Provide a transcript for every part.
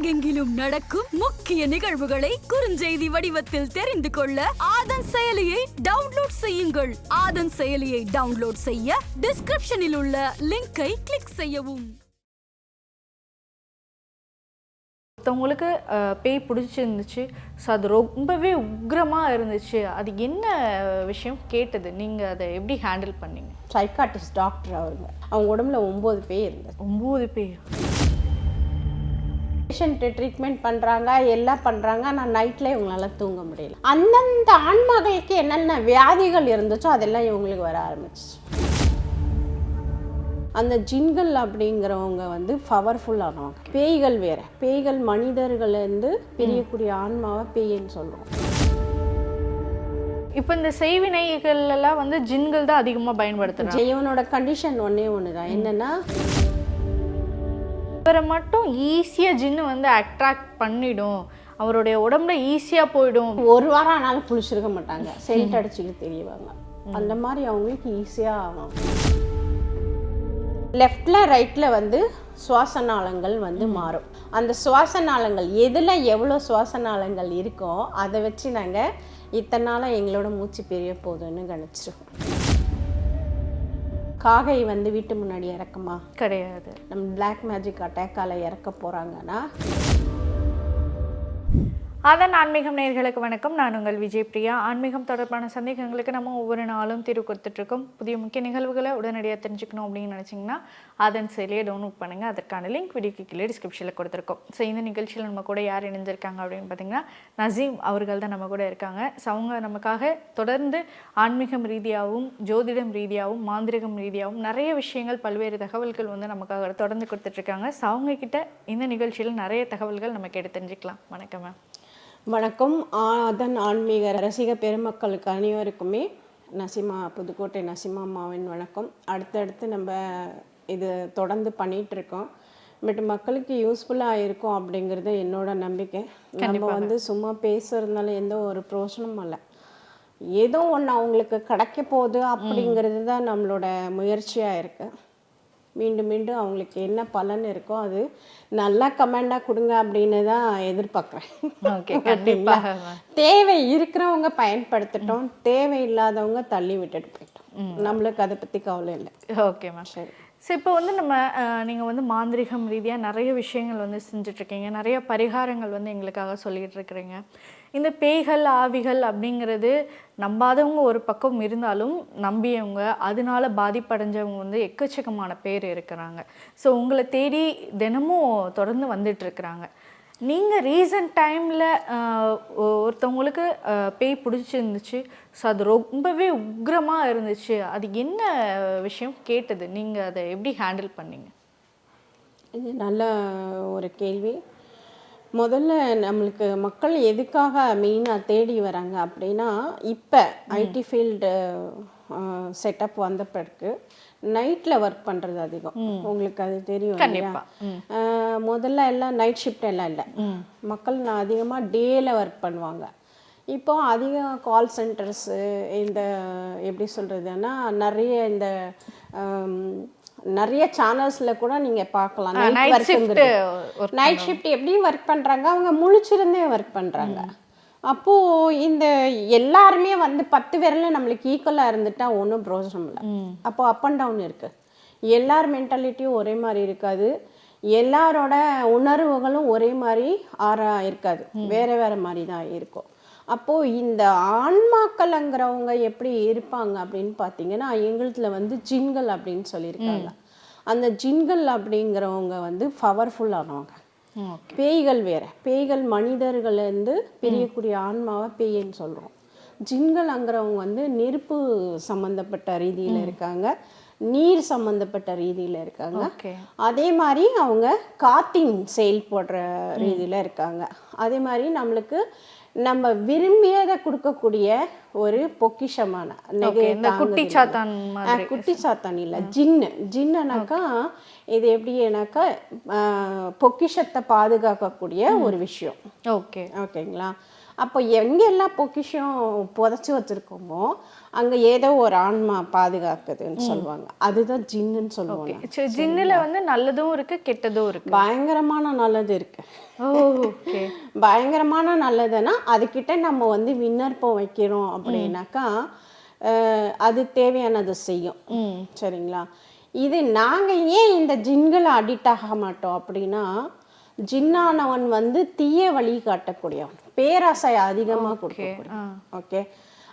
உலகெங்கிலும் நடக்கும் முக்கிய நிகழ்வுகளை குறுஞ்செய்தி வடிவத்தில் தெரிந்து கொள்ள ஆதன் செயலியை டவுன்லோட் செய்யுங்கள். ஆதன் செயலியை டவுன்லோட் செய்ய டிஸ்கிரிப்ஷனில் உள்ள லிங்கை கிளிக் செய்யவும். ஒருத்தவங்களுக்கு பேய் பிடிச்சிருந்துச்சு, ஸோ அது ரொம்பவே உக்ரமாக இருந்துச்சு, அது என்ன விஷயம் கேட்டது, நீங்கள் அதை எப்படி ஹேண்டில் பண்ணீங்க? சைக்காட்டிஸ்ட் டாக்டர் அவங்க உடம்புல 9 பேர் இருந்தது. 9 பேர் பேஷண்ட்டு ட்ரீட்மெண்ட் பண்ணுறாங்க, எல்லாம் பண்ணுறாங்க. ஆனால் நைட்டில் இவங்களால தூங்க முடியல. அந்தந்த ஆன்மகளுக்கு என்னென்ன வியாதிகள் இருந்துச்சோ அதெல்லாம் இவங்களுக்கு வர ஆரம்பிச்சு. அந்த ஜின்கள் அப்படிங்கிறவங்க பவர்ஃபுல்லானவங்க. பேய்கள் வேறு. பேய்கள் மனிதர்களேருந்து பிரியக்கூடிய ஆன்மாவை பேயின்னு சொல்லுவோம். இப்போ இந்த செய்வினைகள் எல்லாம் ஜின்கள் தான் அதிகமாக பயன்படுத்துகிறாங்க. ஜெயவனோட கண்டிஷன் ஒன்று தான், என்னென்னா இவரை மட்டும் ஈஸியாக ஜின்னு அட்ராக்ட் பண்ணிடும், அவருடைய உடம்புல ஈஸியாக போயிடும். ஒரு வாரம் ஆனாலும் குளிச்சிருக்க மாட்டாங்க, சென்ட் அடிச்சுக்கிட்டு தெரியவாங்க. அந்த மாதிரி அவங்களுக்கு ஈஸியாக ஆகும். லெஃப்டில் ரைட்டில் சுவாச நாளங்கள் மாறும். அந்த சுவாச நாளங்கள் எதில் எவ்வளோ சுவாச நாளங்கள் இருக்கோ அதை வச்சு நாங்கள் இத்தனை நாளாக எங்களோட மூச்சு பெரிய போதுன்னு கணிச்சிருக்கோம். காகை வீட்டு முன்னாடி இறக்குமா? கிடையாது. நம்ம பிளாக் மேஜிக் அட்டாக்கால் இறக்க போகிறாங்கன்னா. அதன் ஆன்மீகம் நேயர்களுக்கு வணக்கம். நான் உங்கள் விஜய் பிரியா. ஆன்மீகம் தொடர்பான சந்தேகங்களுக்கு நம்ம ஒவ்வொரு நாளும் தீர்வு கொடுத்துட்ருக்கோம். புதிய முக்கிய நிகழ்வுகளை உடனடியாக தெரிஞ்சுக்கணும் அப்படின்னு நினச்சிங்கன்னா அதன் செயலியை டவுன்லோட் பண்ணுங்கள். அதற்கான லிங்க் வீடியோக்கு கீழே டிஸ்கிரிப்ஷனில் கொடுத்துருக்கோம். ஸோ இந்த நிகழ்ச்சியில் நம்ம கூட யார் இணைஞ்சிருக்காங்க அப்படின்னு பார்த்தீங்கன்னா நசீம் அவர்கள் தான் நம்ம கூட இருக்காங்க. ஸோ அவங்க நமக்காக தொடர்ந்து ஆன்மீகம் ரீதியாகவும் ஜோதிடம் ரீதியாகவும் மாந்திரிகம் ரீதியாகவும் நிறைய விஷயங்கள் பல்வேறு தகவல்கள் நமக்காக தொடர்ந்து கொடுத்துட்ருக்காங்க. ஸோ அவங்கக்கிட்ட இந்த நிகழ்ச்சியில் நிறைய தகவல்கள் நம்ம கேட்டு தெரிஞ்சுக்கலாம். வணக்கம் மேம். வணக்கம். அதன் ஆன்மீக ரசிக பெருமக்களுக்கு அனைவருக்குமே புதுக்கோட்டை நசீமா அம்மாவின் வணக்கம். அடுத்தடுத்து நம்ம இது தொடர்ந்து பண்ணிகிட்ருக்கோம். பட் மக்களுக்கு யூஸ்ஃபுல்லாக இருக்கும் அப்படிங்கிறது என்னோட நம்பிக்கை. நம்ம சும்மா பேசுறதுனால எந்த ஒரு பிரோஜனமும் இல்லை. ஏதோ ஒன்று அவங்களுக்கு கிடைக்க போகுது அப்படிங்கிறது தான் நம்மளோட முயற்சியாக இருக்குது. மீண்டும் மீண்டும் அவங்களுக்கு என்ன பலன் இருக்கோ அது நல்லா கமெண்டாக கொடுங்க அப்படின்னு தான் எதிர்பார்க்குறேன். ஓகே, கண்டிப்பாக. தேவை இருக்கிறவங்க பயன்படுத்திட்டோம், தேவை இல்லாதவங்க தள்ளி விட்டுட்டு போயிட்டோம். நம்மளுக்கு அதை பற்றி கவலை இல்லை. Okay ma'am. சரி. ஸோ இப்போ நம்ம நீங்கள் மாந்திரிகம் ரீதியாக நிறைய விஷயங்கள் செஞ்சிட்ருக்கீங்க, நிறைய பரிகாரங்கள் எங்களுக்காக சொல்லிகிட்டு இருக்கிறீங்க. இந்த பேய்கள் ஆவிகள் அப்படிங்கிறது நம்பாதவங்க ஒரு பக்கம் இருந்தாலும் நம்பியவங்க, அதனால பாதிப்படைஞ்சவங்க எக்கச்சக்கமான பேர் இருக்கிறாங்க. ஸோ உங்களை தேடி தினமும் தொடர்ந்து வந்துட்டுருக்குறாங்க. நீங்கள் ரீசன்ட் டைமில் ஒருத்தவங்களுக்கு பேய் பிடிச்சிருந்துச்சு, ஸோ அது ரொம்பவே உக்ரமாக இருந்துச்சு, அது என்ன விஷயம் கேட்டது, நீங்கள் அதை எப்படி ஹேண்டில் பண்ணீங்க? இது நல்ல ஒரு கேள்வி. முதல்ல நம்மளுக்கு மக்கள் எதுக்காக மெயினாக தேடி வராங்க அப்படின்னா, இப்போ ஐடி ஃபீல்டு செட்டப் வந்த பிறகு நைட்டில் ஒர்க் பண்ணுறது அதிகம். உங்களுக்கு அது தெரியும் இல்லையா? முதல்ல எல்லாம் நைட் ஷிஃப்ட் எல்லாம் இல்லை, மக்கள் அதிகமாக டேயில் ஒர்க் பண்ணுவாங்க. இப்போ அதிகம் கால் சென்டர்ஸு, இந்த எப்படி சொல்கிறதுன்னா நிறைய சேனல்ஸில் கூட நீங்கள் பார்க்கலாம். நைட் ஷிஃப்ட் எப்படி ஒர்க் பண்ணுறாங்க, அவங்க முழிச்சிருந்தே ஒர்க் பண்ணுறாங்க. அப்போது இந்த எல்லாருமே 10 விரலில் நம்மளுக்கு ஈக்குவலாக இருந்துட்டா ஒன்றும் பிரோஜனம் இல்லை. அப்போது அப் அண்ட் டவுன் இருக்குது. எல்லார் மென்டாலிட்டியும் ஒரே மாதிரி இருக்காது, எல்லாரோட உணர்வுகளும் ஒரே மாதிரி இருக்காது, வேறு வேறு மாதிரி தான் இருக்கும். அப்போது இந்த ஆன்மாக்கள்ங்கிறவங்க எப்படி இருப்பாங்க அப்படின்னு பார்த்தீங்கன்னா, எங்களுதுல ஜின்கள் அப்படின்னு சொல்லியிருக்காங்க. அந்த ஜின்கள் அப்படிங்கிறவங்க பவர்ஃபுல்லானவங்க. பேய்கள் வேறு. பேய்கள் மனிதர்களேருந்து பிரியக்கூடிய ஆன்மாவை பேயின்னு சொல்கிறோம். ஜின்கள்ங்கிறவங்க நெருப்பு சம்மந்தப்பட்ட ரீதியில் இருக்காங்க, நீர் சம்மந்தப்பட்ட ரீதியில் இருக்காங்க. அதே மாதிரி அவங்க காற்றின் செயல்படுற ரீதியில் இருக்காங்க. அதே மாதிரி நம்மளுக்கு நம்ம விரும்பியதை கொடுக்கக்கூடிய ஒரு பொக்கிஷமான குட்டி சாத்தான் இல்லை, ஜின்னுனாக்கா இது எப்படின்னாக்கா பொக்கிஷத்தை பாதுகாக்கக்கூடிய ஒரு விஷயம். ஓகேங்களா? அப்போ எங்கெல்லாம் பொக்கிஷம் புதைச்சி வச்சுருக்கோமோ அங்கே ஏதோ ஒரு ஆன்மா பாதுகாக்குதுன்னு சொல்லுவாங்க. அதுதான் ஜின்னுன்னு சொல்லுவாங்க. ஜின்னில் வந்து நல்லதும் இருக்குது கெட்டதும் இருக்குது. பயங்கரமான நல்லது இருக்குது. ஓகே. பயங்கரமான நல்லதுன்னா அதுக்கிட்ட நம்ம வந்து விண்ணப்பம் வைக்கிறோம் அப்படின்னாக்கா அது தேவையானது செய்யும். சரிங்களா? இது நாங்கள் ஏன் இந்த ஜின்களை அடிக்ட் ஆக மாட்டோம் அப்படின்னா, ஜின்னானவன் வந்து தீய வழி காட்டக்கூடியவன், பேராசை அதிகமாக கொடுக்கக்கூடியவன். ஓகே.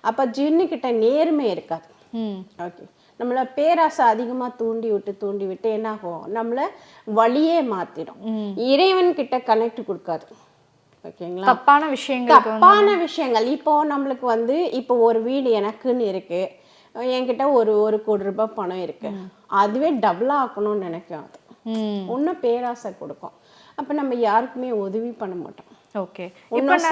அப்போ ஜின்னுக்கிட்ட நேர்மை இருக்காது. ஓகே. நம்மளை பேராசை அதிகமாக தூண்டி விட்டு என்ன ஆகும், நம்மளை வழியே மாற்றிடும். இறைவன் கிட்ட கனெக்ட் கொடுக்காது. ஓகேங்களா? தப்பான விஷயங்கள். இப்போ நம்மளுக்கு வந்து இப்போ ஒரு வீடு எனக்குன்னு இருக்கு, என்கிட்ட ஒரு கோடி ரூபாய் பணம் இருக்கு, அதுவே டபுளாக ஆக்கணும்னு நினைக்கும். அது இன்னும் பேராசை கொடுக்கும். அப்போ நம்ம யாருக்குமே உதவி பண்ண மாட்டோம். ஓகே. இன்னும்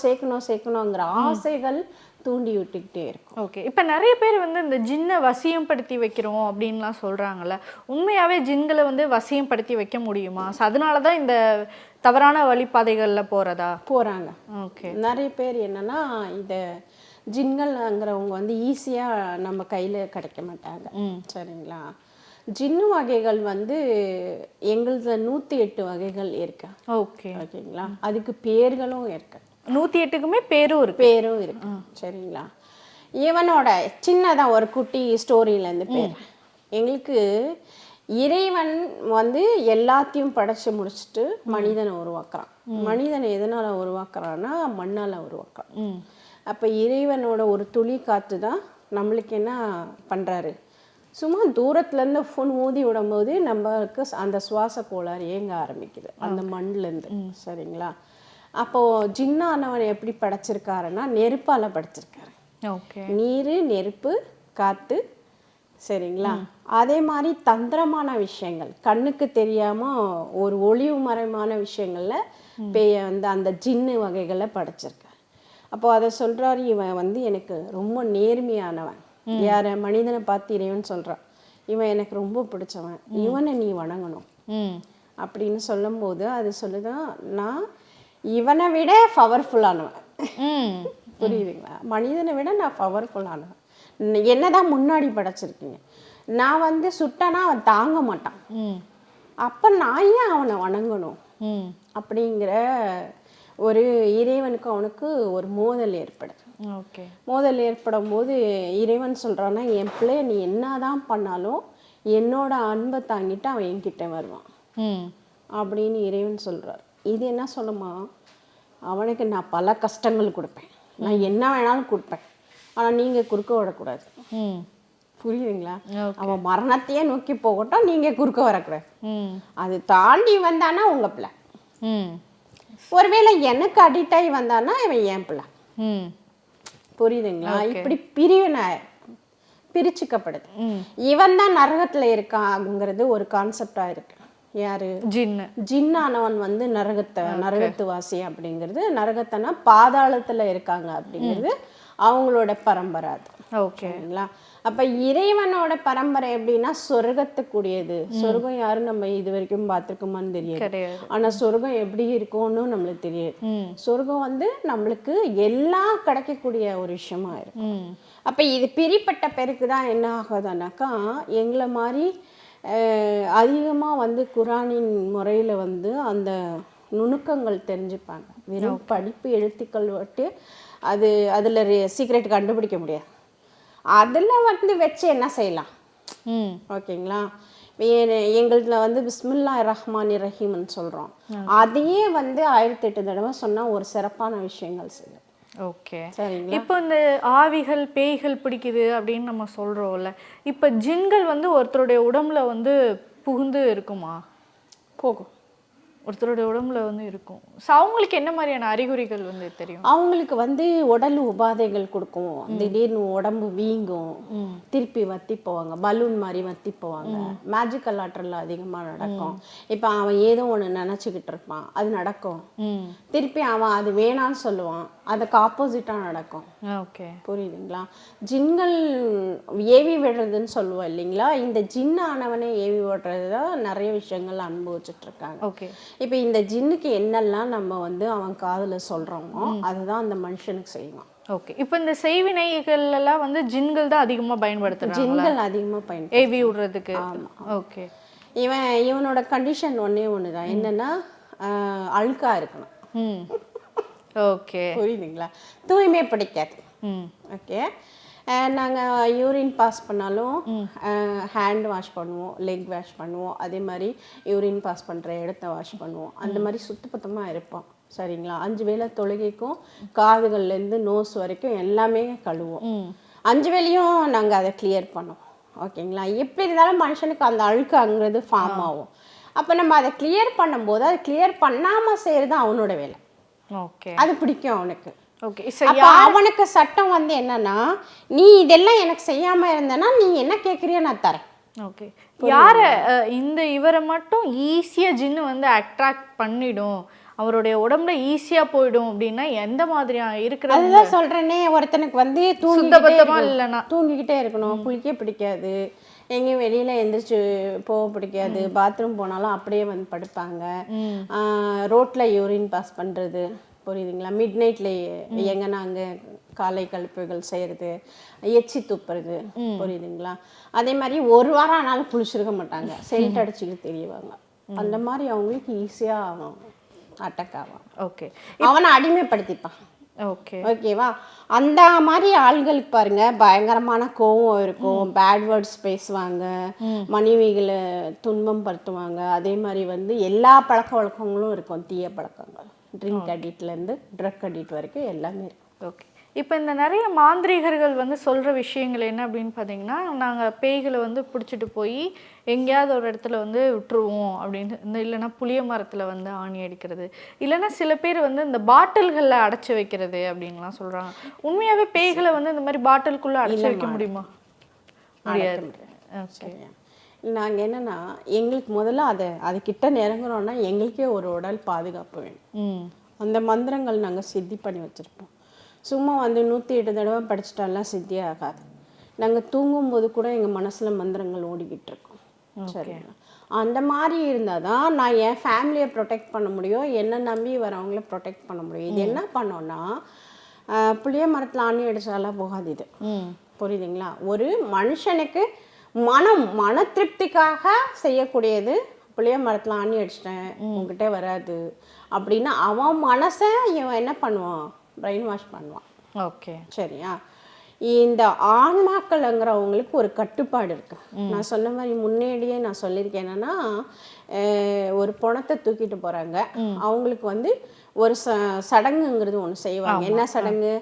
சேர்க்கணுங்கிற ஆசைகள் தூண்டி விட்டுக்கிட்டே இருக்கும். ஓகே. இப்போ நிறைய பேர் வந்து இந்த ஜின்னை வசியப்படுத்தி வைக்கிறோம் அப்படின்லாம் சொல்கிறாங்கல்ல, உண்மையாகவே ஜின்களை வந்து வசியப்படுத்தி வைக்க முடியுமா? அதனால தான் இந்த தவறான வழிபாதைகளில் போகிறாங்க. ஓகே. நிறைய பேர் என்னன்னா இதை ஜின்கள்ங்கிறவங்க வந்து ஈஸியாக நம்ம கையில் கிடைக்க மாட்டாங்க. சரிங்களா? ஜின்னு வகைகள் வந்து எங்களது 108 வகைகள் இருக்கு. ஓகே. ஓகேங்களா? அதுக்கு பேர்களும் இருக்கு. 108க்குமே பேரும் இருக்கு. சரிங்களா? இவனோட சின்னதாக ஒரு குட்டி ஸ்டோரியிலேருந்து பேர். எங்களுக்கு இறைவன் வந்து எல்லாத்தையும் படைச்சு முடிச்சுட்டு மனிதனை உருவாக்குறான். மனிதனை எதனால் உருவாக்குறான்னா மண்ணால் உருவாக்குறான். அப்போ இறைவனோட ஒரு துளி காற்று தான் நம்மளுக்கு என்ன பண்ணுறாரு, சும்மா தூரத்துலேருந்து ஃபோன் ஊதி விடும்போது நம்மளுக்கு அந்த சுவாச கோளாறு இயங்க ஆரம்பிக்குது அந்த மண்ணிலேருந்து. சரிங்களா? அப்போது ஜின்னானவன் எப்படி படைச்சிருக்காருன்னா நெருப்பால் படைச்சிருக்காரு. ஓகே. நீர், நெருப்பு, காற்று. சரிங்களா? அதே மாதிரி தந்திரமான விஷயங்கள், கண்ணுக்கு தெரியாமல் ஒரு ஒளிவு மறைமான விஷயங்களில் வந்து அந்த ஜின்னு வகைகளை படைச்சிருக்காரு. அப்போ அதை சொல்கிறாரு, இவன் வந்து எனக்கு ரொம்ப நேர்மையானவன். யார மனிதனை பார்த்து இறைவன் சொல்கிறான், இவன் எனக்கு ரொம்ப பிடிச்சவன், இவனை நீ வணங்கணும் அப்படின்னு சொல்லும்போது அது சொல்லுதான், நான் இவனை விட பவர்ஃபுல்லானவன். புரியுதுங்களா? மனிதனை விட நான் பவர்ஃபுல்லானவன். என்னதான் முன்னாடி படைச்சிருக்கீங்க, நான் வந்து சுட்டனா அவன் தாங்க மாட்டான், அப்போ நான் ஏன் அவனை வணங்கணும் அப்படிங்கிற ஒரு இறைவனுக்கு அவனுக்கு ஒரு மோதல் ஏற்படுது. ஓகே. மோதல் ஏற்படும் போது இறைவன் சொல்கிறான்னா, என் பிள்ளைய நீ என்னதான் பண்ணாலும் என்னோட அன்பை தாங்கிட்டு அவன் என்கிட்ட வருவான் அப்படின்னு இறைவன் சொல்கிறார். இது என்ன சொல்லுமா, அவனுக்கு நான் பல கஷ்டங்கள் கொடுப்பேன், நான் என்ன வேணாலும் கொடுப்பேன், ஆனால் நீங்கள் குறுக்க விடக்கூடாது. புரியுதுங்களா? அவன் மரணத்தையே நோக்கி போகட்டும், நீங்கள் குறுக்க வரக்கூடாது. அது தாண்டி வந்தானா உங்கள் பிள்ளை. ஒருவேளை எனக்கு அடிக்ட் ஆகி வந்தானா இவன் என் பிள்ளை. புரியுதுங்களா? இப்படி பிரிச்சுக்கப்படுது. இவன் தான் நரகத்துல இருக்காங்கிறது ஒரு கான்செப்டா இருக்கு. யாரு? ஜின்னானவன் வந்து நரகத்துவாசி அப்படிங்கிறது, நரகத்தைனா பாதாளத்துல இருக்காங்க அப்படிங்கிறது அவங்களோட பரம்பரை. அது ஓகேங்களா? அப்ப இறைவனோட பரம்பரை எப்படின்னா சொர்க்கத்துக்குரியது. சொர்க்கம் யாரும் நம்ம இது வரைக்கும் பார்த்துருக்கோமான்னு தெரியாது, ஆனா சொர்க்கம் எப்படி இருக்கும்னு நம்மளுக்கு தெரியாது. சொர்க்கம் வந்து நம்மளுக்கு எல்லாம் கிடைக்கக்கூடிய ஒரு விஷயமா இருக்கும். அப்ப இது பிரிப்பட்ட பேருக்கு தான் என்ன ஆகுதுன்னாக்கா, எங்களை மாதிரி அதிகமா வந்து குரானின் முறையில வந்து அந்த நுணுக்கங்கள் தெரிஞ்சுப்பாங்க. வெறும் படிப்பு எழுத்துக்கள் விட்டு அதுல சீக்ரெட் கண்டுபிடிக்க முடியாது. அதில் வந்து வச்சு என்ன செய்யலாம்? ஓகேங்களா? எங்களுதுல வந்து பிஸ்மில்லாஹ் ரஹ்மான் ரஹீம்னு சொல்கிறோம். அதையே வந்து 1008 தடவை சொன்னால் ஒரு சிறப்பான விஷயங்கள் செய்யும். ஓகே. சரிங்களா? இப்போ இந்த ஆவிகள் பேய்கள் பிடிக்குது அப்படின்னு நம்ம சொல்கிறோம்ல, இப்போ ஜின்கள் வந்து ஒருத்தருடைய உடம்புல வந்து புகுந்து இருக்குமா? போகும். ஒருத்தருடைய உடம்புல வந்து இருக்கும். ஸோ அவங்களுக்கு என்ன மாதிரியான அறிகுறிகள் வந்து தெரியும்? அவங்களுக்கு வந்து உடல் உபாதைகள் கொடுக்கும். திடீர்னு உடம்பு வீங்கும், திருப்பி வத்தி போவாங்க, பலூன் மாதிரி வத்தி போவாங்க. மேஜிக்கல் ஆற்றல் அதிகமாக நடக்கும். இப்போ அவன் ஏதோ ஒன்று நினச்சிக்கிட்டு இருப்பான், அது நடக்கும். திருப்பி அவன் அது வேணான்னு சொல்லுவான், அதுக்கு ஆப்போசிட்டாக நடக்கும். ஓகே, புரியுதுங்களா? ஜின்கள் ஏவி விடுறதுன்னு சொல்லுவோம் இல்லைங்களா, இந்த ஜின் ஆனவனே ஏவி விடுறது தான் நிறைய விஷயங்கள் அனுபவிச்சுட்டு இருக்காங்க. ஓகே. இப்போ இந்த ஜின்னுக்கு என்னெல்லாம் நம்ம வந்து அவன் காதில் சொல்கிறோமோ அதுதான் அந்த மனுஷனுக்கு செய்வான். ஓகே. இப்போ இந்த செய்வினைகள் எல்லாம் வந்து ஜின்கள் தான் அதிகமாக பயன்படுத்துறாங்க. ஜின்கள் அதிகமாக பயன்படுத்து ஏவி விடுறதுக்கு. ஓகே. இவனோட கண்டிஷன் ஒன்று தான், என்னன்னா அழுக்கா இருக்கணும். ஓகே, புரியுதுங்களா? தூய்மை பிடிக்காது. ஓகே. நாங்கள் யூரின் பாஸ் பண்ணாலும் ஹேண்ட் வாஷ் பண்ணுவோம், லெக் வாஷ் பண்ணுவோம், அதே மாதிரி யூரின் பாஸ் பண்ணுற இடத்த வாஷ் பண்ணுவோம். அந்த மாதிரி சுத்தபத்தமாக இருப்போம். சரிங்களா? 5 வேளை தொழுகைக்கும் காதுகள்லேருந்து நோஸ் வரைக்கும் எல்லாமே கழுவோம். 5 வேளையும் நாங்கள் அதை கிளியர் பண்ணுவோம். ஓகேங்களா? எப்படி இருந்தாலும் மனுஷனுக்கு அந்த அழுக்குங்கிறது ஃபார்ம் ஆகும். அப்போ நம்ம அதை கிளியர் பண்ணும்போது அதை கிளியர் பண்ணாமல் செய்கிறது அவனோட வேலை. ஓகே. அது பிடிக்கும் அவனுக்கு. ஓகே. அப்போ அவனுக்கு சட்டம் வந்து என்னன்னா, நீ இதெல்லாம் எனக்கு செய்யாமல் இருந்தேன்னா நீ என்ன கேட்குறியோ நான் தரேன். ஓகே. யார இந்த இவரை மட்டும் ஈஸியாக ஜின்னு வந்து அட்ராக்ட் பண்ணிடும், அவருடைய உடம்புல ஈஸியா போயிடும் அப்படின்னா எந்த மாதிரியா இருக்கிறது? அதுதான் சொல்றேனே, ஒருத்தனுக்கு வந்து தூங்கிக்கிட்டே இருக்கணும், குளிக்க பிடிக்காது, எங்கேயும் வெளியில எந்திரிச்சு போக பிடிக்காது, பாத்ரூம் போனாலும் அப்படியே வந்து படுப்பாங்க, ரோட்ல யூரின் பாஸ் பண்றது, புரியுதுங்களா, மிட் நைட்ல எங்கன்னா அங்க காலை கழிப்புகள் செய்யறது, எச்சி துப்புறது, புரியுதுங்களா, அதே மாதிரி ஒரு வாரம் ஆனாலும் குளிச்சிருக்க மாட்டாங்க, சென்ட் அடிச்சுக்கிட்டு தெரியவாங்க. அந்த மாதிரி அவங்களுக்கு ஈஸியா அட்டாக் ஆகும். ஓகே. அவனை அடிமைப்படுத்திப்பான். ஓகே, ஓகேவா? அந்த மாதிரி ஆள்களுக்கு பாருங்க பயங்கரமான கோவம் இருக்கும், பேட் வேர்ட்ஸ் பேசுவாங்க, மனைவிகளை துன்பம் படுத்துவாங்க. அதே மாதிரி வந்து எல்லா பழக்க வழக்கங்களும் இருக்கும், தீய பழக்கங்கள், ட்ரிங்க் அடிக்ட்லேருந்து ட்ரக் அடிக்ட் வரைக்கும் எல்லாமே இருக்கும். ஓகே. இப்போ இந்த நிறைய மாந்திரிகர்கள் வந்து சொல்கிற விஷயங்கள் என்ன அப்படின்னு பார்த்தீங்கன்னா, நாங்கள் பேய்களை வந்து பிடிச்சிட்டு போய் எங்கேயாவது ஒரு இடத்துல வந்து விட்டுருவோம் அப்படின்னு, இந்த இல்லைன்னா புளிய மரத்தில் வந்து ஆணி அடிக்கிறது, இல்லைன்னா சில பேர் வந்து இந்த பாட்டில்களில் அடைச்சி வைக்கிறது அப்படின்லாம் சொல்கிறாங்க. உண்மையாகவே பேய்களை வந்து இந்த மாதிரி பாட்டிலுக்குள்ளே அடைச்சி வைக்க முடியுமா? முடியாது. சரியா? நாங்கள் என்னென்னா, எங்களுக்கு முதல்ல அது கிட்ட நெருங்குறோன்னா எங்களுக்கே ஒரு உடல் பாதுகாப்பு வேணும். அந்த மந்திரங்கள் நாங்கள் சித்தி பண்ணி வச்சுருப்போம். சும்மா வந்து 108 தடவை படிச்சுட்டாலாம் சித்தியே ஆகாது. நாங்கள் தூங்கும்போது கூட எங்கள் மனசில் மந்திரங்கள் ஓடிக்கிட்டு இருக்கோம். சரிங்களா? அந்த மாதிரி இருந்தால் தான் நான் என் ஃபேமிலியை ப்ரொடெக்ட் பண்ண முடியும், என்னை நம்பி வரவங்கள ப்ரொடெக்ட் பண்ண முடியும். இது என்ன பண்ணோன்னா, புளிய மரத்தில் ஆணி அடிச்சாலாம் போகாது இது. புரியுதுங்களா? ஒரு மனுஷனுக்கு மன திருப்திக்காக செய்யக்கூடியது. புளிய மரத்தில் ஆணி அடிச்சிட்டேன் உங்ககிட்ட வராது அப்படின்னா அவன் மனசை இவன் என்ன பண்ணுவான், பிரெயின் வாஷ் பண்ணுவான். ஓகே. சரியா? இந்த ஆன்மாக்கள்ங்கிறவங்களுக்கு ஒரு கட்டுப்பாடு இருக்கு. நான் சொன்ன மாதிரி முன்னாடியே நான் சொல்லியிருக்கேன், என்னன்னா ஒரு பணத்தை தூக்கிட்டு போறாங்க, அவங்களுக்கு வந்து ஒரு சடங்குங்கிறது ஒன்று செய்வாங்க. என்ன சடங்கு?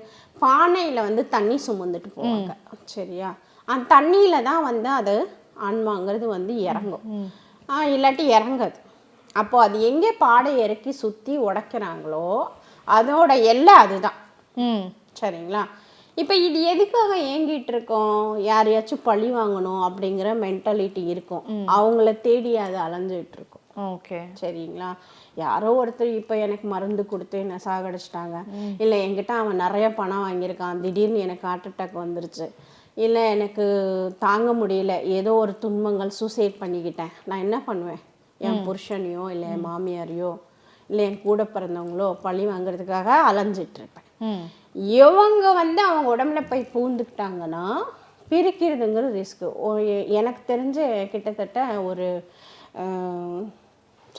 பானையில வந்து தண்ணி சுமந்துட்டு போவாங்க. சரியா? அந்த தண்ணியில தான் வந்து அது ஆன்மாங்கிறது வந்து இறங்கும், இல்லாட்டி இறங்காது. அப்போ அது எங்கே பாடை இறக்கி சுற்றி உடைக்கிறாங்களோ அதோட எல்லை அதுதான். சரிங்களா? இப்போ இது எதுக்காக ஏங்கிட்டு இருக்கோம்? யாரையாச்சும் பழி வாங்கணும் அப்படிங்கிற மென்டாலிட்டி இருக்கும், அவங்கள தேடி அது அலைஞ்சிட்டு இருக்கும். ஓகே. சரிங்களா? யாரோ ஒருத்தர் இப்போ எனக்கு மருந்து கொடுத்து என்னை சாகடிச்சிட்டாங்க, இல்லை என்கிட்ட அவன் நிறைய பணம் வாங்கியிருக்கான், திடீர்னு எனக்கு ஹார்ட் அட்டாக் வந்துருச்சு, இல்லை எனக்கு தாங்க முடியல, ஏதோ ஒரு துன்பங்கள், சூசைட் பண்ணிக்கிட்டேன், நான் என்ன பண்ணுவேன்? என் புருஷனையோ இல்லை என் மாமியாரையோ இல்லை என் கூட பிறந்தவங்களோ பழி வாங்குறதுக்காக அலைஞ்சிட்டு இருப்பேன். இவங்க வந்து அவங்க உடம்புல போய் பூந்துக்கிட்டாங்கன்னா பிரிக்கிறதுங்கிற ரிஸ்க்கு. எனக்கு தெரிஞ்ச கிட்டத்தட்ட ஒரு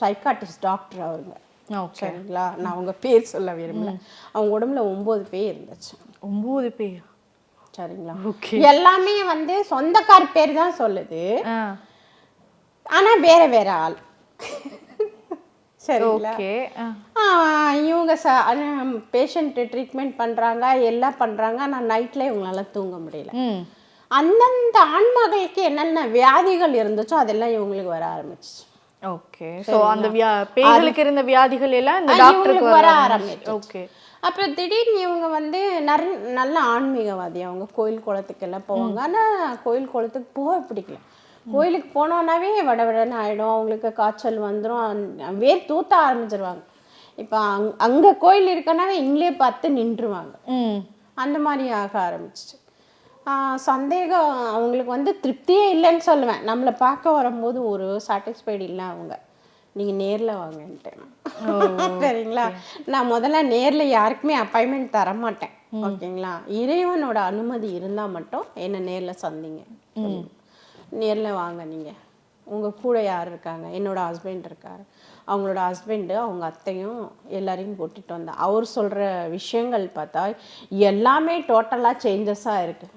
சைக்காட்டிஸ்ட் டாக்டர் அவங்க. சரிங்களா? நான் அவங்க பேர் சொல்ல விரும்பல. அவங்க உடம்புல 9 பேர் இருந்துச்சு. 9 பேர்? சரிங்களா? எல்லாமே வந்து சொந்தக்கார பேர் தான் சொல்லுது, ஆனா வேற வேற ஆள். சரிங்களா? இவங்க பேஷண்ட் ட்ரீட்மெண்ட் பண்றாங்க, எல்லாம் பண்றாங்க, ஆனால் நைட்ல இவங்களால தூங்க முடியல. அந்தந்த ஆன்மாக்களுக்கு என்னென்ன வியாதிகள் இருந்துச்சோ அதெல்லாம் இவங்களுக்கு வர ஆரம்பிச்சிச்சு. ஓகே. சோ அந்த பேய்களுக்கு இருந்த வியாதிகள் எல்லாம் இந்த டாக்டருக்கு வர ஆரம்பிச்சு. ஓகே. அப்புறம் திடீர்னு இவங்க வந்து நல்ல ஆன்மீகவாதி, அவங்க கோயில் குளத்துக்கு எல்லாம் போவாங்க, ஆனால் கோயில் குளத்துக்கு போக பிடிக்கல. கோயிலுக்கு போனோன்னாவே வடவடன்னு ஆகிடும், அவங்களுக்கு காய்ச்சல் வந்துடும், வேர் தூத்த ஆரம்பிச்சிருவாங்க. இப்போ அங்கே கோயில் இருக்கனாவே இங்களே பார்த்து நின்றுவாங்க. ம். அந்த மாதிரி ஆக ஆரம்பிச்சிச்சு. சந்தேகம் அவங்களுக்கு வந்து திருப்தியே இல்லைன்னு சொல்லுவேன். நம்மளை பார்க்க வரும்போது ஒரு சாட்டிஸ்ஃபைடு இல்லை அவங்க. நீங்கள் நேரில் வாங்கன்ட்டேன். சரிங்களா? நான் முதல்ல நேரில் யாருக்குமே அப்பாயின்மெண்ட் தரமாட்டேன். ஓகேங்களா? இறைவனோட அனுமதி இருந்தால் மட்டும் என்னை நேரில் சந்திங்க. நேரில் வாங்க. நீங்கள் உங்கள் கூட யார் இருக்காங்க? என்னோட ஹஸ்பண்ட் இருக்கார். அவங்களோட ஹஸ்பண்டு அவங்க அத்தையும் எல்லாரையும் கூட்டிகிட்டு வந்தேன். அவர் சொல்கிற விஷயங்கள் பார்த்தா எல்லாமே டோட்டலாக சேஞ்சஸாக இருக்குது.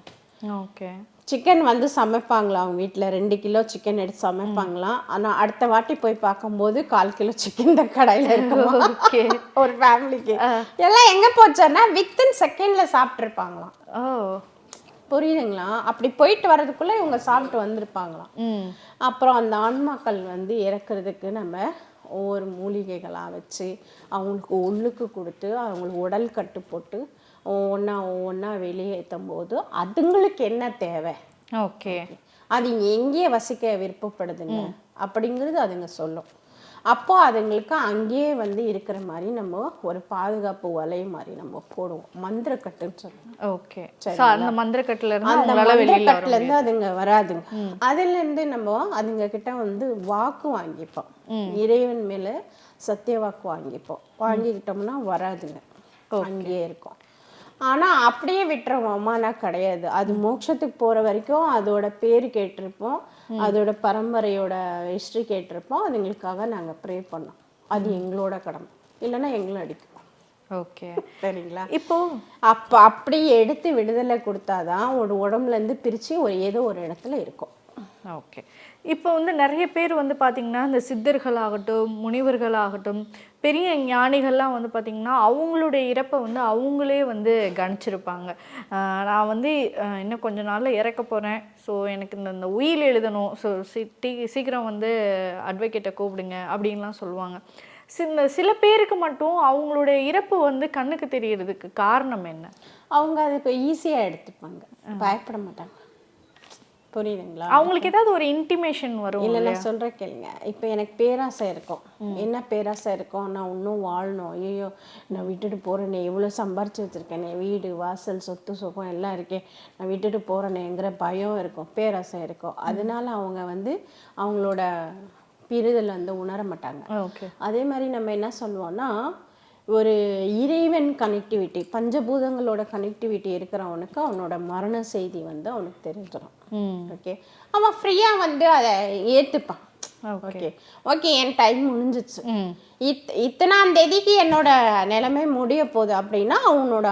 ஓகே. சிக்கன் வந்து சமைப்பாங்களா அவங்க வீட்டில் 2 கிலோ சிக்கன் எடுத்து சமைப்பாங்களாம். ஆனால் அடுத்த வாட்டி போய் பார்க்கும்போது 1/4 கிலோ சிக்கன் இந்த கடையில் இருக்கும். ஓகே. ஒரு ஃபேமிலிக்கு எல்லாம் எங்கே போச்சோன்னா வித்தின் செகண்டில் சாப்பிட்ருப்பாங்களாம். ஓ, புரியுதுங்களா? அப்படி போயிட்டு வர்றதுக்குள்ளே இவங்க சாப்பிட்டு வந்திருப்பாங்களாம். அப்புறம் அந்த ஆன்மாக்கள் வந்து இறக்குறதுக்கு நம்ம ஒவ்வொரு மூலிகைகளாக வச்சு அவங்களுக்கு உள்ளுக்கு கொடுத்து அவங்களுக்கு உடல் கட்டு போட்டு ஒவ்வொன்றா வெளியேற்றும் போது அதுங்களுக்கு என்ன தேவை, ஓகே, அது எங்கேயே வசிக்க விருப்பப்படுதுங்க அப்படிங்கிறது அதுங்க சொல்லும். அப்போ அதுங்களுக்கு அங்கேயே வந்து இருக்கிற மாதிரி நம்ம ஒரு பாதுகாப்பு வலை மாதிரி நம்ம போடுவோம். மந்திரக்கட்டுன்னு சொல்லுவோம். ஓகே. அந்த மந்திரக்கட்டுல இருந்து அதுங்க வராதுங்க. அதுல இருந்து நம்ம அதுங்க கிட்ட வந்து வாக்கு வாங்கிப்போம். இறைவன் மேல சத்திய வாக்கு வாங்கிப்போம். வாங்கிக்கிட்டோம்னா வராதுங்க, அங்கேயே இருக்கும். ஆனா அப்படியே விட்டுருவோமானா கிடையாது. அது மோட்சத்துக்கு போற வரைக்கும் அதோட பேர் கேட்டிருப்போம், அதோட பரம்பரையோட ஹிஸ்டரி கேட்டிருப்போம். அதுங்களுக்காக நாங்க ப்ரே பண்ணோம். அது எங்களோட கடமை. இல்லைன்னா எங்களும் அடிக்கும். ஓகே, சரிங்களா? இப்போ அப்படி எடுத்து விடுதலை கொடுத்தாதான் ஒரு உடம்புல இருந்து பிரிச்சு ஏதோ ஒரு இடத்துல இருக்கும். ஓகே. இப்போ வந்து நிறைய பேர் வந்து பார்த்திங்கன்னா இந்த சித்தர்களாகட்டும் முனிவர்களாகட்டும் பெரிய ஞானிகள்லாம் வந்து பார்த்திங்கன்னா அவங்களுடைய இறப்பை வந்து அவங்களே வந்து கணிச்சிருப்பாங்க. நான் வந்து இன்னும் கொஞ்ச நாளில் இறக்க போகிறேன், ஸோ எனக்கு இந்த உயில் எழுதணும், ஸோ சீக்கிரம் வந்து அட்வொகேட்டை கூப்பிடுங்க அப்படின்லாம் சொல்லுவாங்க. சில பேருக்கு மட்டும் அவங்களுடைய இறப்பு வந்து கண்ணுக்கு தெரியறதுக்கு காரணம் என்ன? அவங்க அதுக்கு ஈஸியாக எடுத்துப்பாங்க, பயப்பட மாட்டாங்க. புரியுதுங்களா? அவங்களுக்கு ஏதாவது ஒரு இன்டிமேஷன் வரும். இல்லை, நான் சொல்கிறேன் கேளுங்க. இப்போ எனக்கு பேராசை இருக்கும். என்ன பேராசை இருக்கும்? நான் இன்னும் வாழணும். ஐயோ, நான் விட்டுட்டு போகிறேனே, இவ்வளோ சம்பாரிச்சு வச்சுருக்கேனே, வீடு வாசல் சொத்து சுகம் எல்லாம் இருக்கேன், நான் விட்டுட்டு போகிறேனேங்கிற பயம் இருக்கும், பேராசை இருக்கும். அதனால அவங்க வந்து அவங்களோட பிரிதல் வந்து உணர மாட்டாங்க. அதே மாதிரி நம்ம என்ன சொல்லுவோம்னா, ஒரு இறைவன் கனெக்டிவிட்டி, பஞ்சபூதங்களோட கனெக்டிவிட்டி இருக்கிறவனுக்கு அவனோட மரண செய்தி வந்து அவனுக்கு தெரிஞ்சிடும். ஓகே, அவன் ஃப்ரீயாக வந்து அதை ஏற்றுப்பான். ஓகே ஓகே, என் டைம் முடிஞ்சிச்சு, இத்தனாம் தேதிக்கு என்னோட நிலைமை முடிய போகுது அப்படின்னா அவனோட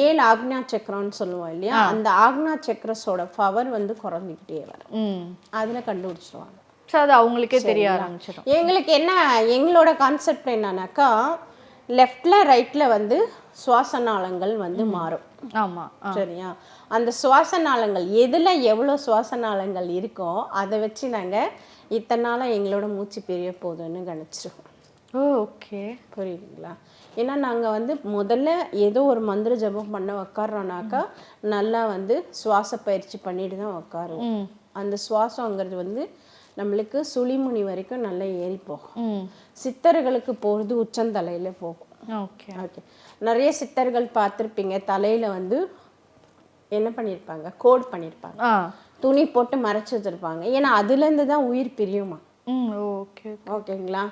7 ஆக்ஞா சக்கரம்னு சொல்லுவோம் இல்லையா, அந்த ஆக்ஞா சக்கரஸோட பவர் வந்து குறைஞ்சிக்கிட்டே வரும். அதில் கண்டுபிடிச்சிடுவாங்க. ஸோ அது அவங்களுக்கே தெரிய ஆரம்பிச்சிடும். எங்களுக்கு என்ன, எங்களோட கான்செப்ட் என்னன்னாக்கா, லெஃப்ட்ல ரைட்ல வந்து சுவாச நாளங்கள் வந்து மாறும். ஆமாம், சரியா? அந்த சுவாச நாளங்கள் எதில் எவ்வளோ சுவாச நாளங்கள் இருக்கோ அதை வச்சு நாங்கள் இத்தனை நாளாக எங்களோட மூச்சு பெரிய போதுன்னு கணிச்சிருக்கோம். ஓகே, புரியுதுங்களா? ஏன்னா நாங்கள் வந்து முதல்ல ஏதோ ஒரு மந்திர ஜபம் பண்ண உக்காடுறோன்னாக்கா நல்லா வந்து சுவாச பயிற்சி பண்ணிட்டு தான் உட்காருவோம். அந்த சுவாசங்கிறது வந்து நம்மளுக்கு சுழிமுனி வரைக்கும் நல்லா ஏறி போகும். சித்தர்களுக்கு போகிறது உச்சந்தலையில் போகும். ஓகே ஓகே, நிறைய சித்தர்கள் பார்த்துருப்பீங்க, தலையில் வந்து என்ன பண்ணியிருப்பாங்க, கோட் பண்ணியிருப்பாங்க, துணி போட்டு மறைச்சி வச்சுருப்பாங்க. ஏன்னா அதுலேருந்து தான் உயிர் பிரியுமா. ஓகே, ஓகேங்களா?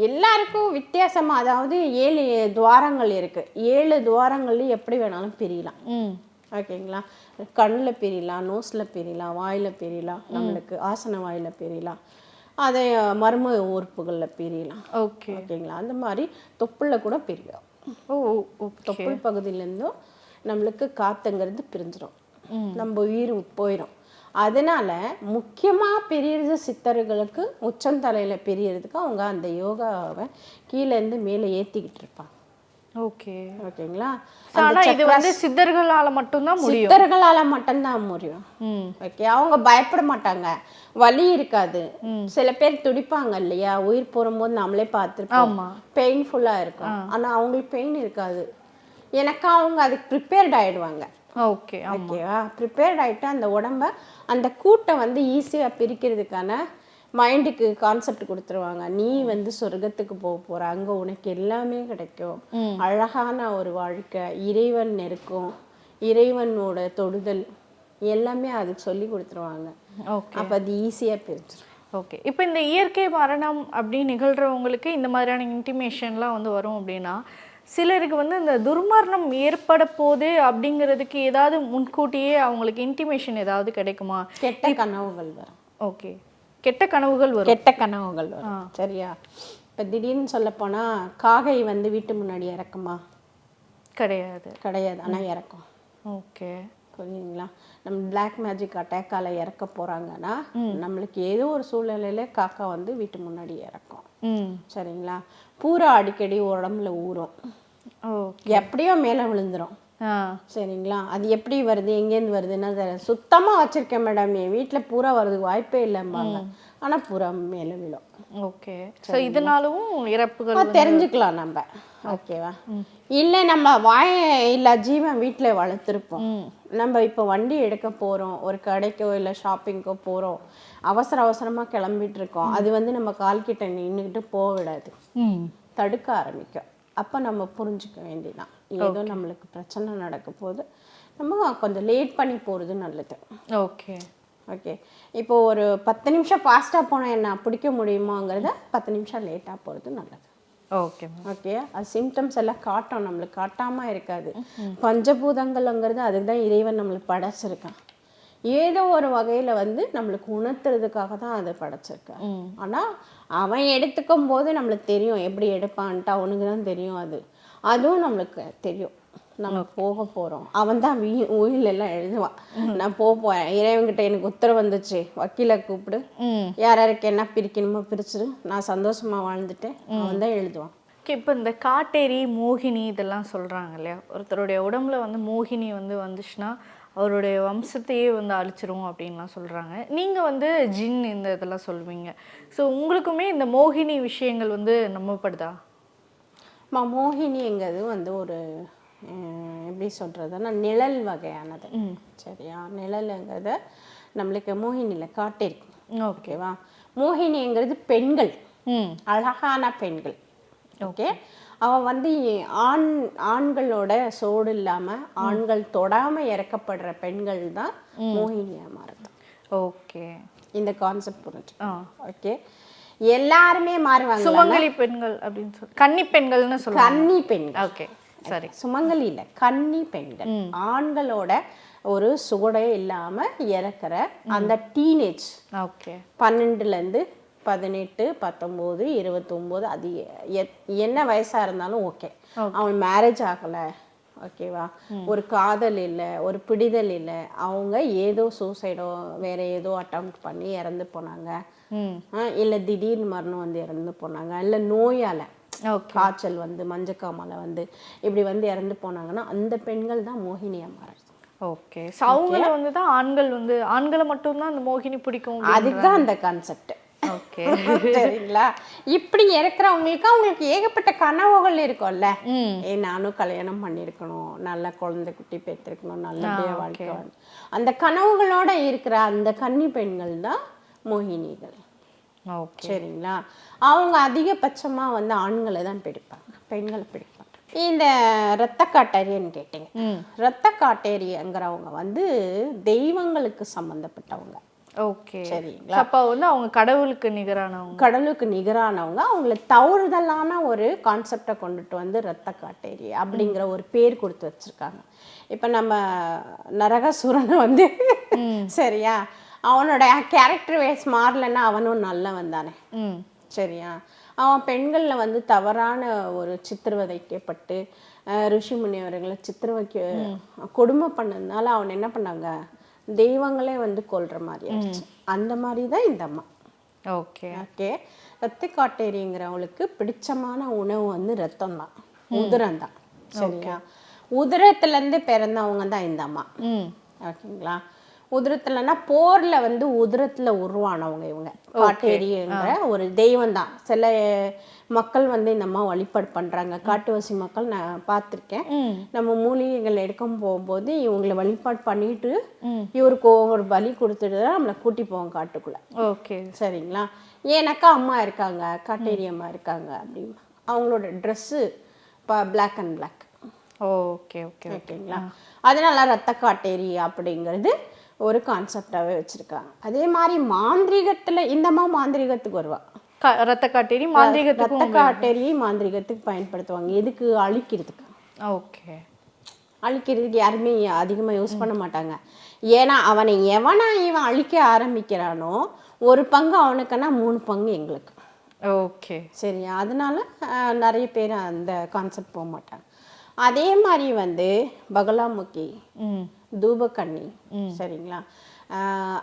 எல்லாருக்கும் வித்தியாசமாக, அதாவது 7 துவாரங்கள் இருக்குது. 7 துவாரங்கள்லையும் எப்படி வேணாலும் பிரியலாம். ஓகேங்களா? கண்ணில் பிரியலாம், நோஸில் பிரியலாம், வாயில் பிரியலாம், நம்மளுக்கு ஆசன வாயில் பிரியலாம், அதை மர்ம உறுப்புகளில் பிரியலாம். ஓகே, ஓகேங்களா? அந்த மாதிரி தொப்புளில் கூட பிரியும். தொப்புள் பகுதியிலேருந்தும் நம்மளுக்கு காற்றுங்கிறது பிரிஞ்சிடும், நம்ம உயிர் போயிடும். அதனால முக்கியமாக பிரியறது சித்தர்களுக்கு உச்சந்தலையில் பிரியறதுக்கு அவங்க அந்த யோகாவை கீழேருந்து மேலே ஏற்றிக்கிட்டு இருப்பாங்க. ஓகே, ஓகேங்களா? ஆனா இது வந்து சித்தர்களால மட்டும்தான் முடியும். சித்தர்களால மட்டும்தான் முடியும். ஓகே, அவங்க பயப்பட மாட்டாங்க, வலி இருக்காது. சில பேர் துடிப்பாங்க இல்லையா, உயிர் போகும்போது நம்மளே பார்த்துருப்போம், பெயின்ஃபுல்லா இருக்கும். ஆனா அவங்களுக்கு பெயின் இருக்காது. எனக்கு அவங்க அதுக்கு ப்ரிப்பேர்ட் ஆயிடுவாங்க. ஓகேவா? ப்ரிப்பேர்ட் ஆயிட்டு அந்த உடம்ப, அந்த கூட்டை வந்து ஈஸியாக பிரிக்கிறதுக்கான மைண்டுக்கு கான்செப்ட் கொடுத்துருவாங்க. நீ வந்து சொர்க்கத்துக்கு போக போற, அங்க உனக்கு எல்லாமே கிடைக்கும், அழகான ஒரு வாழ்க்கை, இறைவன் நெருக்கம், இறைவனோட தொடுதல் எல்லாமே அதுக்கு சொல்லி கொடுத்துருவாங்க. அப்போ அது ஈஸியாக பிரிச்சிடும். ஓகே. இப்போ இந்த இயற்கை மரணம் அப்படி நிகழ்கிறவங்களுக்கு இந்த மாதிரியான இன்டிமேஷன்லாம் வந்து வரும் அப்படின்னா, சிலருக்கு வந்து இந்த துர்மரணம் ஏற்பட போகுது அப்படிங்கிறதுக்கு ஏதாவது முன்கூட்டியே அவங்களுக்கு இன்டிமேஷன் ஏதாவது கிடைக்குமா? கெட்ட கனவுகள் வரும். ஓகே. கெட்ட கனவுகள் வரும். கெட்ட கனவுகள் வரும். சரியா? இப்போ திடீர்னு சொல்லப்போனால் காகை வந்து வீட்டு முன்னாடி இறக்குமா? கிடையாது. கிடையாது, ஆனால் இறக்கும். ஓகே. புரியுங்களா? நம்ம பிளாக் மேஜிக் அட்டாக்கால இறக்க போகிறாங்கன்னா நம்மளுக்கு ஏதோ ஒரு சூழ்நிலையில காக்கா வந்து வீட்டு முன்னாடி இறக்கும். சரிங்களா? பூரா அடிக்கடி உடம்புல ஊறும், எப்படியோ மேலே விழுந்துரும். சரிங்களா? அது எப்படி வருது, எங்கேருந்து வருதுன்னா சுத்தமாக வச்சிருக்கேன் மேடம், என் வீட்டில் பூரா வருதுக்கு வாய்ப்பே இல்லைம்பாங்க, ஆனால் பூரா மேலே விழும். ஓகே. ஸோ இதனாலும் இறப்புகள் தெரிஞ்சுக்கலாம் நம்ம. ஓகேவா? இல்லை நம்ம வாய இல்லை ஜீவன் வீட்டில் வளர்த்துருப்போம், நம்ம இப்போ வண்டி எடுக்க போகிறோம், ஒரு கடைக்கோ இல்லை ஷாப்பிங்கோ போகிறோம், அவசரமாக கிளம்பிட்டு இருக்கோம், அது வந்து நம்ம கால்கிட்ட நின்றுக்கிட்டு போக விடாது, தடுக்க ஆரம்பிக்கும். அப்போ நம்ம புரிஞ்சுக்க வேண்டியதான், ஏதோ நம்மளுக்கு பிரச்சனை நடக்க போது நம்ம கொஞ்சம் லேட் பண்ணி போகிறது நல்லது. ஓகே. ஓகே. இப்போ ஒரு 10 நிமிஷம் ஃபாஸ்ட்டாக போனால் என்ன பிடிக்க முடியுமாங்கிறத 10 நிமிஷம் லேட்டாக போகிறது நல்லது. ஓகே. ஓகே. அது சிம்டம்ஸ் எல்லாம் காட்டும், நம்மளுக்கு காட்டாமல் இருக்காது. பஞ்சபூதங்கள்ங்கிறது அதுக்கு தான் இறைவன் நம்மளுக்கு படைச்சிருக்கான். ஏதோ ஒரு வகையில் வந்து நம்மளுக்கு உணர்த்துறதுக்காக தான் அதை படைச்சிருக்கான். ஆனால் அவன் எடுத்துக்கும் போது நம்மளுக்கு தெரியும் எப்படி எடுப்பான்ட்டு, அவனுக்கு தான் தெரியும். அதுவும் நம்மளுக்கு தெரியும், நம்ம போக போகிறோம். அவன் தான் உயிலெல்லாம் எழுதுவான், நான் போகிறேன், இறைவன்கிட்ட எனக்கு உத்தரவு வந்துச்சு, வக்கீலை கூப்பிடு, யாருக்கு என்ன பிரிக்கணுமோ பிரிச்சுடு, நான் சந்தோஷமாக வாழ்ந்துட்டேன், அவன் தான் எழுதுவான். ஓகே. இப்போ இந்த காட்டேரி மோகினி இதெல்லாம் சொல்கிறாங்க இல்லையா, ஒருத்தருடைய உடம்புல வந்து மோகினி வந்து வந்துச்சுன்னா அவருடைய வம்சத்தையே வந்து அழிச்சிரும் அப்படின்லாம் சொல்கிறாங்க. நீங்கள் வந்து ஜின் இந்த இதெல்லாம் சொல்லுவீங்க. ஸோ உங்களுக்குமே இந்த மோகினி விஷயங்கள் வந்து நம்பப்படுதா? மோகினிங்கிறது வந்து ஒரு எப்படி சொல்கிறதுன்னா நிழல் வகையானது. சரியா? நிழலுங்கிறத நம்மளுக்கு மோகினியில் காட்டேரி. ஓகேவா? மோகினிங்கிறது பெண்கள், அழகான பெண்கள். ஓகே. அவன் வந்து ஆண்களோட சோடு இல்லாமல் ஆண்கள் தொடாமல் இறக்கப்படுற பெண்கள் தான் மோகினியாக மாறுது. ஓகே. இந்த கான்செப்ட் புரிஞ்சு. ஓகே. எல்லாருமே மாறுவாங்க. சுமங்கலி பெண்கள் அப்படின்னு சொல்லி கன்னி பெண்கள்னு சொல்லுவாங்க. கன்னி பெண்கள். ஓகே. சரி. சுமங்கலி இல்லை, கன்னி பெண்கள். ஆண்களோட ஒரு சுவடே இல்லாமல் இறக்குற அந்த டீனேஜ். ஓகே. 12லேருந்து 18, 19, 29, அது என்ன வயசாக இருந்தாலும் ஓகே. அவன் மேரேஜ் ஆகலை, ஓகேவா, ஒரு காதல் இல்லை, ஒரு பிடிதல் இல்லை, அவங்க ஏதோ சூசைடோ வேற ஏதோ அட்டெம்ப்ட் பண்ணி இறந்து போனாங்க, இல்லை திடீர்னு மரணம் வந்து இறந்து போனாங்க, இல்லை நோயால் காய்ச்சல் வந்து மஞ்சக்காமலை வந்து இப்படி வந்து இறந்து போனாங்கன்னா அந்த பெண்கள் தான் மோகினியாக மாறுது. ஓகே. ஸோ அவங்கள வந்து தான் ஆண்களை மட்டும்தான் அந்த மோகினி பிடிக்கும், அதுதான் அந்த கான்செப்ட். ஓகே. சரிங்களா? இப்படி இருக்கிறவங்களுக்கு அவங்களுக்கு ஏகப்பட்ட கனவுகள் இருக்கும்ல, நானும் கல்யாணம் பண்ணியிருக்கணும், நல்ல குழந்தை குட்டி பெற்றிருக்கணும், நல்லபடியா வாழ்க்கை, அந்த கனவுகளோட இருக்கிற அந்த கன்னி பெண்கள் தான் மோகினிகள். சரிங்களா? அவங்க அதிகபட்சமா வந்து ஆண்களை தான் பிடிப்பாங்க, பெண்களை பிடிப்பாங்க. இந்த இரத்த காட்டேரின்னு கேட்டீங்க. இரத்த காட்டேரிங்கிறவங்க வந்து தெய்வங்களுக்கு சம்பந்தப்பட்டவங்க. ஓகே. சரிங்களா? அப்போ வந்து அவங்க கடவுளுக்கு நிகரானவங்க. அவங்கள தவறுதலான ஒரு கான்செப்டை கொண்டுட்டு வந்து இரத்த காட்டேரி அப்படிங்கிற ஒரு பேர் கொடுத்து வச்சிருக்காங்க. இப்போ நம்ம நரகாசுரனை வந்து சரியா, அவனோட கேரக்டர் வைஸ் மாறலைன்னா அவனும் நல்லவன் தானே. சரியா? அவன் பெண்களில் வந்து தவறான ஒரு சித்திரவதைக்கப்பட்டு ரிஷி முனிவர்களை கொடுமை பண்ணதுனால அவன் என்ன பண்ணாங்க, தெய்வங்களே வந்து கொல்ற மாதிரி ஆயிடுச்சு. அந்த மாதிரி தான் இந்த அம்மா. ஓகே. ஓகே. ரத்த காட்டேரிங்கிறவங்களுக்கு பிடிச்சமான உணவு வந்து ரத்தம் தான், உதிரம் தான். சரியா? உதிரத்துலேருந்து பிறந்தவங்க தான் இந்த அம்மா. ஓகேங்களா? உதிரத்துலன்னா போர்ல வந்து உதிரத்துல உருவானவங்க இவங்க. காட்டேரிங்கிற ஒரு தெய்வம் தான். சில மக்கள் வந்து இந்த அம்மா வழிபாடு பண்றாங்க. காட்டுவாசி மக்கள் நான் பார்த்துருக்கேன். நம்ம மூலிகைகள் எடுக்க போகும்போது இவங்களை வழிபாடு பண்ணிட்டு இவருக்கு ஒவ்வொரு பலி கொடுத்துட்டு தான் நம்மளை கூட்டி போவோம் காட்டுக்குள்ள. ஓகே, சரிங்களா? ஏன்னாக்கா அம்மா இருக்காங்க, காட்டேரி அம்மா இருக்காங்க அப்படின்னு. அவங்களோட dress black and black. Okay okay ஓகேங்களா? அதனால ரத்த காட்டேரி அப்படிங்கிறது ஒரு கான்செப்டாகவே வச்சுருக்காங்க. அதே மாதிரி மாந்திரிகத்தில் இந்தம்மா மாந்திரிகத்துக்கு வருவா. ரத்த காட்டேரி மாந்திரிகத்துக்கு, ரத்த காட்டேரியை மாந்திரிகத்துக்கு பயன்படுத்துவாங்க. எதுக்கு? அழிக்கிறதுக்கு. ஓகே, அழிக்கிறதுக்கு யாருமே அதிகமாக யூஸ் பண்ண மாட்டாங்க. ஏன்னா இவன் அழிக்க ஆரம்பிக்கிறானோ ஒரு பங்கு அவனுக்குன்னா 3 பங்கு எங்களுக்கு. ஓகே, சரியா? அதனால நிறைய பேர் அந்த கான்செப்ட் போக மாட்டாங்க. அதே மாதிரி வந்து பகலாமுக்கி, தூபக்கண்ணி, சரிங்களா?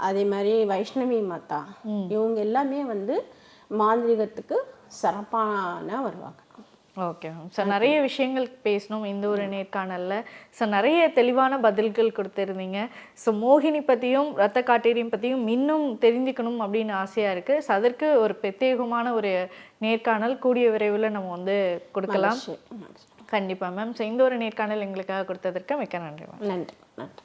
அதே மாதிரி வைஷ்ணவி மாதா, இவங்க எல்லாமே வந்து மாந்திரிகத்துக்கு சிறப்பான வருவாங்க. Okay ma'am. ஸோ நிறைய விஷயங்கள் பேசணும் இந்த ஒரு நேர்காணலில். ஸோ நிறைய தெளிவான பதில்கள் கொடுத்துருந்தீங்க. ஸோ மோகினி பற்றியும் ரத்த காட்டேரியும் பற்றியும் இன்னும் தெரிஞ்சுக்கணும் அப்படின்னு ஆசையாக இருக்குது. ஸோ அதற்கு ஒரு பிரத்யேகமான ஒரு நேர்காணல் கூடிய விரைவில் நம்ம வந்து கொடுக்கலாம். கண்டிப்பாக மேம். ஸோ இந்த ஒரு நேர்காணல் எங்களுக்காக கொடுத்ததற்கு மிக்க நன்றி மேம். நன்றி. நன்றி.